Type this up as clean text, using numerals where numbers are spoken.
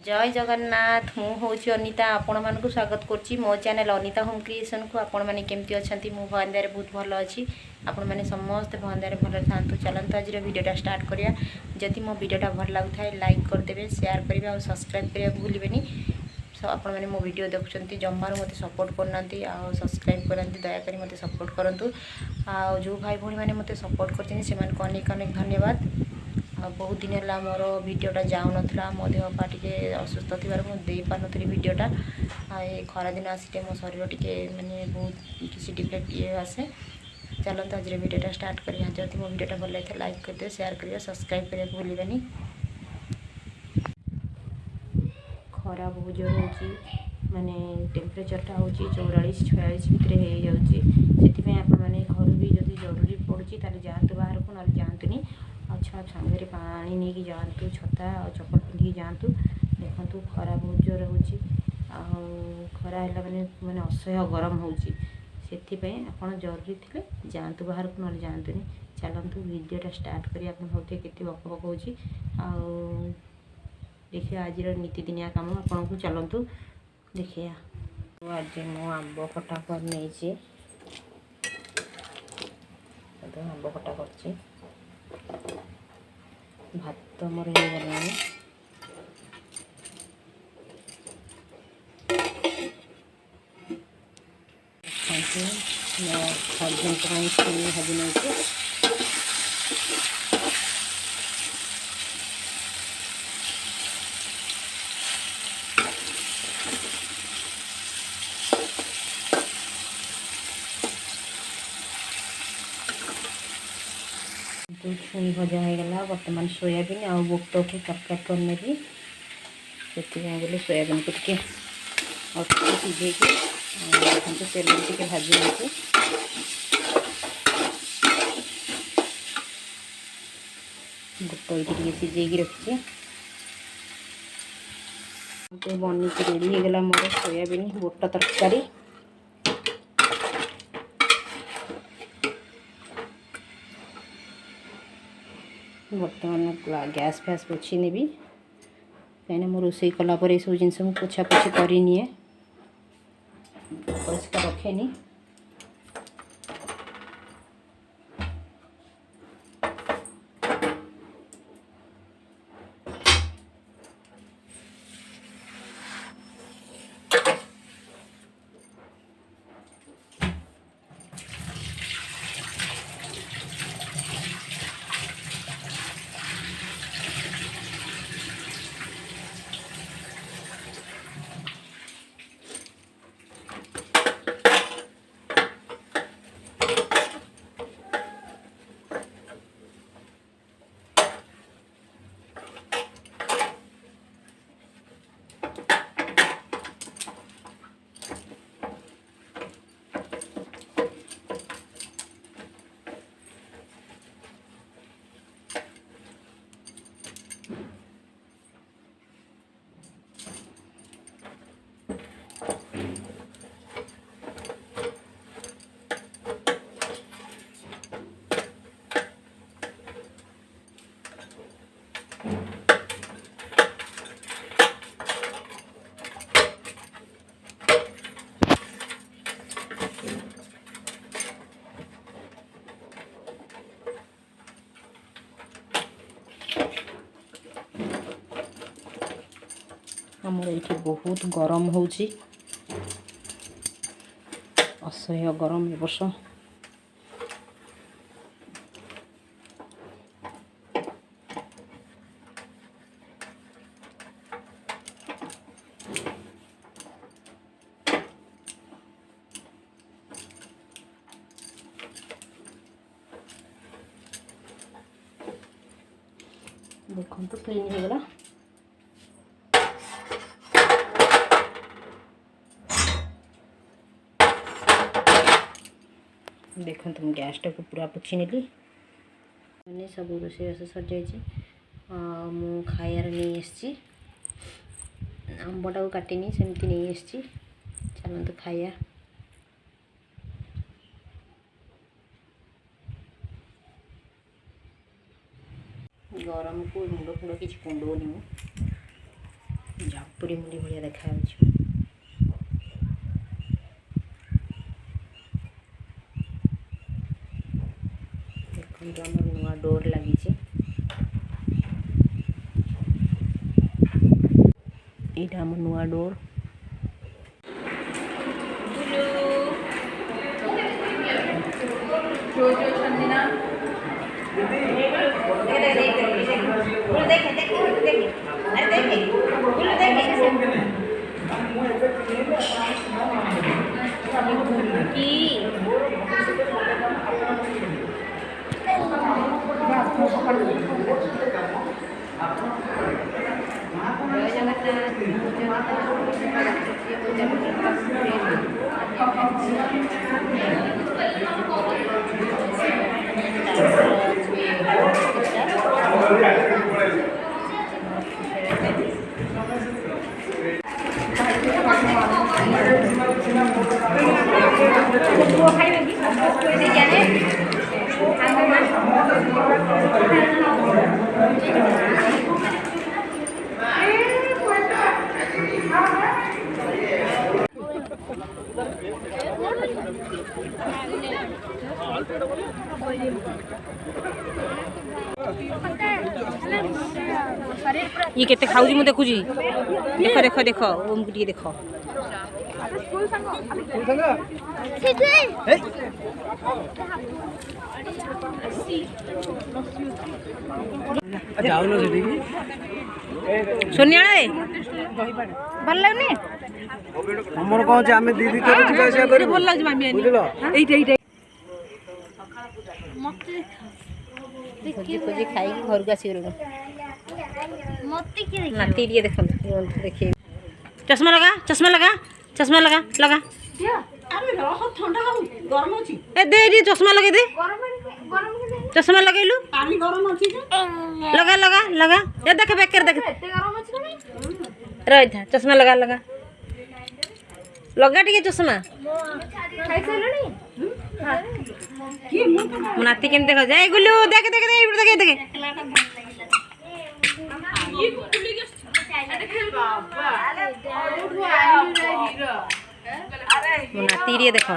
जय जगन्नाथ मु हूँ अनिता आपण मानक स्वागत करुच्ची मो चैनल अनिता होम क्रिएशन को आपण मैंने केमती अच्छा मु भगवान बहुत भल अच्छी आपण मैंने समस्त भगवान भल था चलते आज भिडियोटा स्टार्ट करिया जदि मो भिडियोटा भल लगुता है लाइक करदे शेयर करेंगे और सब्सक्राइब करने को भूलें आपण मैंने मो वीडियो देखुं जमार मत सपोर्ट करना सब्सक्राइब करती दयाकोरी मत सपोर्ट करूँ जो भाई भाई मैंने मत सपोर्ट कर अनेक अनेक धन्यवाद बहुत दिन है मोर भिडियोटा जाऊन मो देह पा टे असुस्थ थी मुझे पार्नी भिडियोटा ये खरा दिन आसिले मो शरीर टे मानने बहुत किसी डिफेक्ट ये आसे चलते आज भिडियोटा स्टार्ट करिए जब मो भिडियोटा भल लगे लाइक करदे शेयर करेंगे सब्सक्राइब करने को भूलें खरा बहुत जोर हो माने टेम्परेचरटा हूँ 44-46 भितर हो मैंने घर भी जब जरूरी पड़ी ताले जातु बाहर को ना जातुनी अच्छा सांगे पानी नहीं कि जातु छता और चप्पल पिंधिकी जातु देखु खरा बहुत जोर हो खरा है मैंने मैंने असह्य गरम हो आपड़ जरूरी थे जातु बाहर को ना जातुनी चलतु भिडियोटा स्टार्ट करिए आप भावते के बक बक हो देखिए आज नीतिदिनिया कम आपन को चलतु देखिए आज मो आंब खटा कर नहीं आंब खटा कर भात मोर हो गला भाजी नहीं छुई भजा होगा बर्तमान सोयाबीन आ बुट को तरकारी करने से बोले सोयाबीन को टे सीझे तेल टे भाजी नहीं बुट ये सीझे रखी बनी रेडी होगा मोर सोयाबीन बुट तरकारी बर्तमान गैस फैस पोछी नेबी कहीं मो रोसई कलापर ये सब जिन पोछा पोछी करनी परिष्कार रखेनी आमर ये बहुत गरम हो असह्य गरम ए वर्ष देखो तो क्लीन हो गला देखो तुम गैस टाक पूरा पोछी नेली मैंने सब रोषेईबास सर जाइए मु खायार नहीं आसी आंबटा को काटिनी सेमती नहीं आसी चलते खाया गरम को मुंड फुंड किसी कुंडोनी झापुरी मुड़ी भाया देखा देखो आम नुआ डोर लगी यहाँ आम नुआ डोर ये केते खाऊजी मु देखुजी देखो देखो देखो ओम गुटी देखो सोनिया भल लगनी हमर कौन छै हमें दीदी तो जिबा से करी भल लाग मामी बुझलो एइटे एइटे खोजी खोजी खाई घर को आसी नाती लिए देख देखिए चश्मा लगा चश्मा लगा चश्मा लगा लगा अरे रह ठंडा हो गरम अछि ए दे रे चश्मा लगे दे चश्मा लगेलु पानी गरम अछि लगा लगा लगा ए देख बेकर देख एते गरम अछि नहीं रह था चश्मा लगा लगा लगा टिके चश्मा खाइ सैलनी की मो नाती केम देख जाए गुलु देख देख देख देख देख ये कुली के अरे खेल बाबा अरे उठो आइलु रे हीरो अरे मो नाती रे देखो